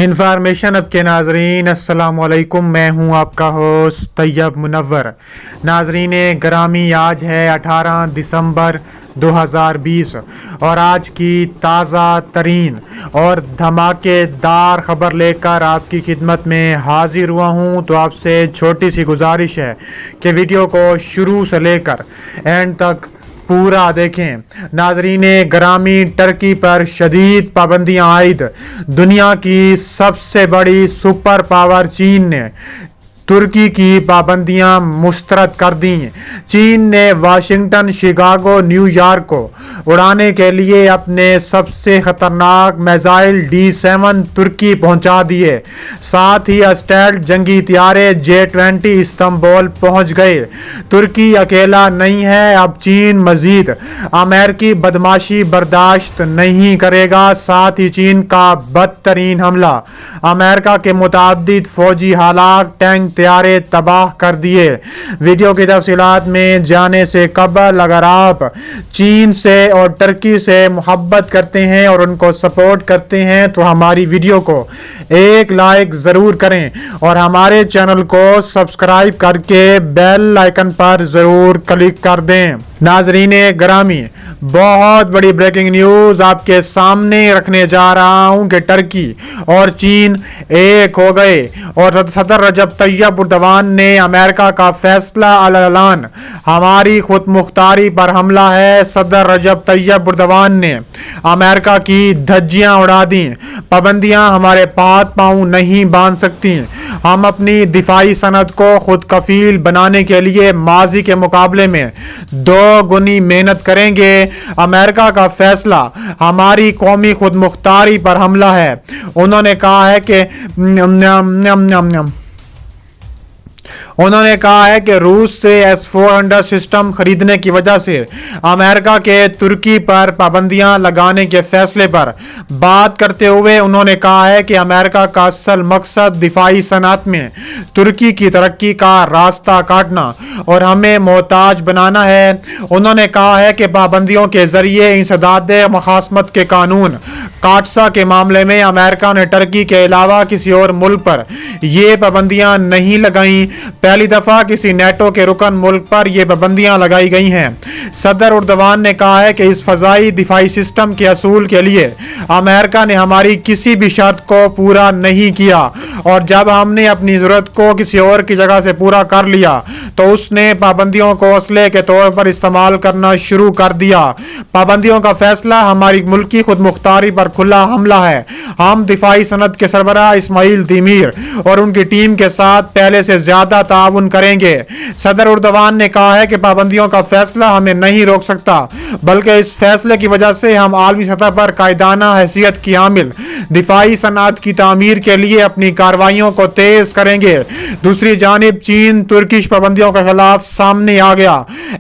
Information अब के नाजरीन अस्सलाम वालेकुम। मैं हूं आपका होस्ट तैयब मुनव्वर। नाजरीन ग्रामी, आज है 18 दिसंबर 2020 और आज की ताज़ा तरीन और धमाकेदार खबर लेकर आपकी खिदमत में हाजिर हुआ हूं। तो आपसे छोटी सी गुजारिश है कि वीडियो को शुरू से लेकर एंड तक पूरा देखें। नाजरीन ग्रामी, टर्की पर शदीद पाबंदियां आयद। दुनिया की सबसे बड़ी सुपर पावर चीन ने तुर्की की पाबंदियां मुस्तरद कर दी। चीन ने वाशिंगटन, शिकागो, न्यूयॉर्क को उड़ाने के लिए अपने सबसे खतरनाक मिसाइल D7 तुर्की पहुंचा दिए। साथ ही स्टेल्थ जंगी हथियारे J-20 इस्तांबुल पहुंच गए। तुर्की अकेला नहीं है, अब चीन मजीद अमेरिकी बदमाशी बर्दाश्त नहीं करेगा। साथ ही चीन का बदतरीन हमला, अमेरिका के मुताबिक फौजी हालात, टैंक तैयारे तबाह कर दिए। वीडियो की तफसीलात में जाने से कबल अगर आप चीन से और टर्की से मोहब्बत करते हैं और उनको सपोर्ट करते हैं तो हमारी वीडियो को एक लाइक जरूर करें और हमारे चैनल को सब्सक्राइब करके बेल आइकन पर जरूर क्लिक कर दें। नाजरीन ग्रामी, बहुत बड़ी ब्रेकिंग न्यूज आपके सामने रखने जा रहा हूं कि टर्की और चीन एक हो गए और सदर रजब तैयब एर्दोगान ने अमेरिका का फैसला ऐलान, हमारी खुद मुख्तारी पर हमला है। सदर रजब तैयब एर्दोगान ने अमेरिका की धज्जियां उड़ा दी। पाबंदियां हमारे हाथ पांव नहीं बांध सकती। हम अपनी दिफाई सनत को खुद कफील बनाने के लिए माजी के मुकाबले में दो गुनी मेहनत करेंगे। अमेरिका का फैसला हमारी कौमी खुद मुख्तारी पर हमला है। उन्होंने कहा है कि रूस से S-400 सिस्टम खरीदने की वजह से अमेरिका के तुर्की पर पाबंदियां लगाने के फैसले पर बात करते हुए उन्होंने कहा है कि अमेरिका का असल मकसद दिफाई सनअत में तुर्की की तरक्की का रास्ता काटना और हमें मोहताज बनाना है। उन्होंने कहा है कि पाबंदियों के जरिए इंसदाद मुखासमत के कानून काटसा के मामले में अमेरिका ने टर्की के अलावा किसी और मुल्क पर ये पाबंदियां नहीं लगाई। पहली दफा किसी नेटो के रुकन मुल्क पर यह पाबंदियां लगाई गई हैं। सदर एर्दोगान ने कहा है कि इस फजाई दिफाई सिस्टम के असूल के लिए अमेरिका ने हमारी किसी भी शर्त को पूरा नहीं किया और जब हमने अपनी जरूरत को किसी और की जगह से पूरा कर लिया तो उसने पाबंदियों को असले के तौर पर इस्तेमाल करना शुरू कर दिया। पाबंदियों का फैसला हमारी मुल्की खुद मुख्तारी पर खुला हमला है। हम दिफाई सनत के सरबराह इस्माइल तिमीर और उनकी टीम के साथ पहले से ज्यादा ताउन करेंगे। सदर एर्दोगान ने कहा है कि पाबंदियों का फैसला हमें नहीं रोक सकता, बल्कि इस फैसले की वजह से हम आलमी सतह पर कायदाना हैसियत की हामिल दिफाई सनअत की तामीर के लिए अपनी कार्रवाइयों को तेज करेंगे। दूसरी जानिब चीन तुर्किश पाबंदियों के खिलाफ सामने आ गया,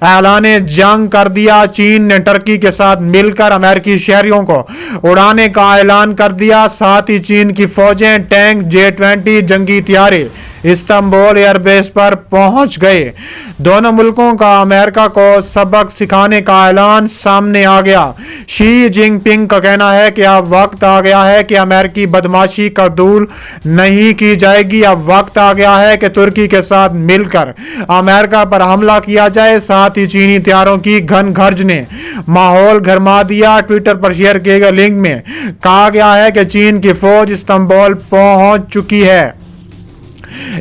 ऐलाने जंग कर दिया। चीन ने टर्की के साथ मिलकर अमेरिकी शहरियों को उड़ाने का ऐलान कर दिया। साथ ही चीन की फौजें टैंक J-20 जंगी हथियारे इस्तांबुल एयरबेस पर पहुंच गए। दोनों मुल्कों का अमेरिका को सबक सिखाने का ऐलान सामने आ गया। शी जिनपिंग का कहना है कि अब वक्त आ गया है कि अमेरिकी बदमाशी का दूल नहीं की जाएगी। अब वक्त आ गया है कि तुर्की के साथ मिलकर अमेरिका पर हमला किया जाए। साथ ही चीनी हथियारों की घन गर्ज ने माहौल गरमा दिया। ट्विटर पर शेयर किए गए लिंक में कहा गया है कि चीन की फौज इस्तांबुल पहुंच चुकी है।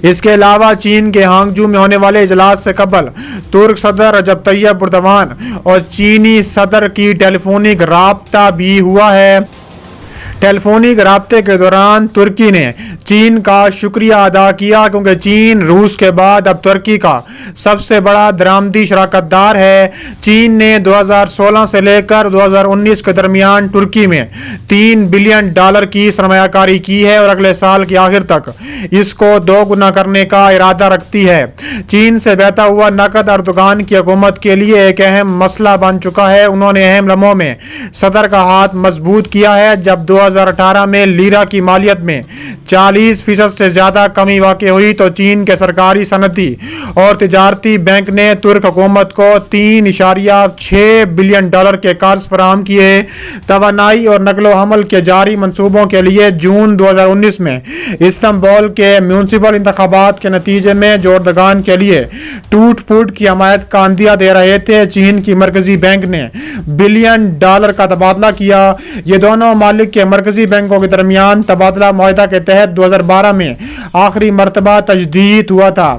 इसके अलावा चीन के हांगजू में होने वाले इजलास से कबल तुर्क सदर रजब तैयब एर्दोगान और चीनी सदर की टेलीफोनिक राब्ता भी हुआ है। टेलीफोनिक राब्ते के दौरान तुर्की ने चीन का शुक्रिया अदा किया क्योंकि चीन रूस के बाद अब तुर्की का सबसे बड़ा दरामदी शराकतदार है। चीन ने 2016 से लेकर 2019 के दरमियान तुर्की में $3 बिलियन की सरमायाकारी की है और अगले साल के आखिर तक इसको 2 गुना करने का इरादा रखती है। चीन से बहता हुआ नकद एर्दोगान की हुकूमत के लिए एक अहम मसला बन चुका है। उन्होंने अहम लम्हों में सदर का हाथ मजबूत किया है जब 2018 में लीरा की मालियत में 4 40% से ज्यादा कमी वाक़ हुई तो चीन के सरकारी सनती और तिजारती बैंक ने तुर्क हुकूमत को $3.6 बिलियन के कर्ज फराहम किए। तवानाई और नकलो हमल के जारी मंसूबों के लिए जून 2019 में इस्तांबुल के म्यूनिसिपल इंतखाबात के नतीजे में जोरदगान के लिए टूट फूट की हमायत का अंदिया दे रहे थे। चीन की मरकजी बैंक ने $1 बिलियन का तबादला किया। ये दोनों मालिक के मरकजी बैंकों के दरमियान तबादला मुआहदा के तहत 2012 में आखिरी मरतबा तजदीद हुआ था।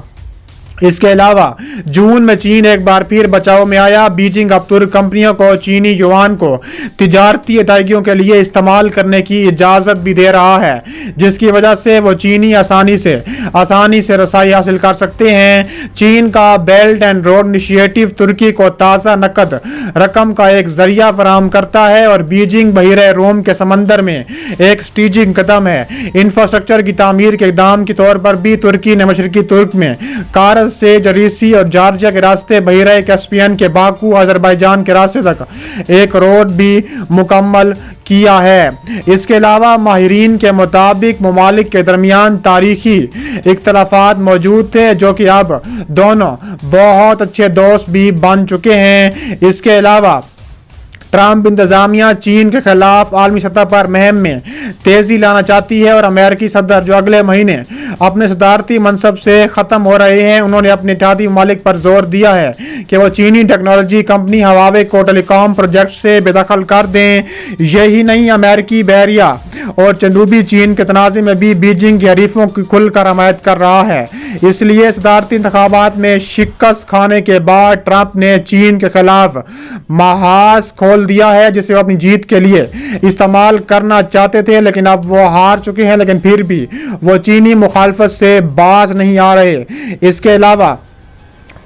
इसके अलावा जून में चीन एक बार फिर बचाव में आया। बीजिंग अब तुर्क कंपनियों को चीनी युआन को तिजारती अदायगियों के लिए इस्तेमाल करने की इजाजत भी दे रहा है, जिसकी वजह से वो चीनी आसानी से रसाई हासिल कर सकते हैं। चीन का बेल्ट एंड रोड इनिशिएटिव तुर्की को ताज़ा नकद रकम का एक जरिया फराहम करता है और बीजिंग बहिरे रोम के समंदर में एक स्ट्रेटेजिक कदम है। इंफ्रास्ट्रक्चर की तामीर के इक़दाम के तौर पर भी तुर्की ने मशरकी तुर्क में कारस से जरीसी और जॉर्जिया के रास्ते बहिरा कैस्पियन के बाकू अजरबैजान के रास्ते तक एक रोड भी मुकम्मल किया है। इसके अलावा माहिरीन के मुताबिक मुमालिक के दरमियान तारीखी इख्तलाफात मौजूद थे, जो कि अब दोनों बहुत अच्छे दोस्त भी बन चुके हैं। इसके अलावा ट्रंप इंतजामिया चीन के खिलाफ आलमी सतह पर मुहिम में तेजी लाना चाहती है और अमेरिकी सदर जो अगले महीने अपने सदारती मनसब से खत्म हो रहे हैं, उन्होंने अपने इत्तेहादी ममालिक पर जोर दिया है कि वो चीनी टेक्नोलॉजी कंपनी हवावे को टेलीकॉम प्रोजेक्ट से बेदखल कर दें। यही नहीं, अमेरिकी बहरिया और जनूबी चीन के तनाज़े में भी बीजिंग के हरीफों की खुलकर हमायत कर रहा है। इसलिए सदारती इंतखाबात में शिकस्त खाने के बाद ट्रंप ने चीन के खिलाफ महाज खोल दिया है, जिसे वो अपनी जीत के लिए इस्तेमाल करना चाहते थे, लेकिन अब वो हार चुके हैं। लेकिन फिर भी वो चीनी मुखालफत से बाज नहीं आ रहे। इसके अलावा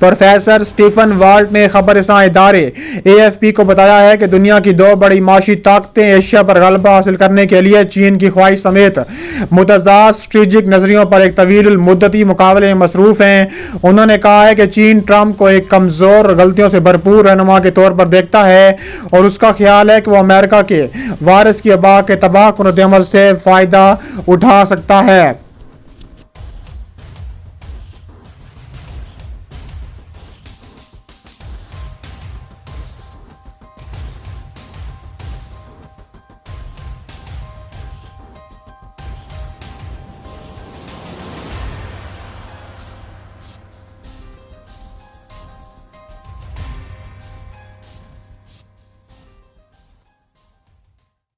प्रोफेसर स्टीफन वाल्ट ने खबरसां इदारे AFP को बताया है कि दुनिया की दो बड़ी माशी ताकतें एशिया पर गलबा हासिल करने के लिए चीन की ख्वाहिश समेत मुतज़ाद स्ट्रेटेजिक नजरियों पर एक तवील मुद्दती मुकाबले में मसरूफ हैं। उन्होंने कहा है कि चीन ट्रंप को एक कमजोर और गलतियों से भरपूर रहनुमा के तौर पर देखता है और उसका ख्याल है कि वो अमेरिका के वारिस की अबा के तबाह कुन अमल से फायदा उठा सकता है।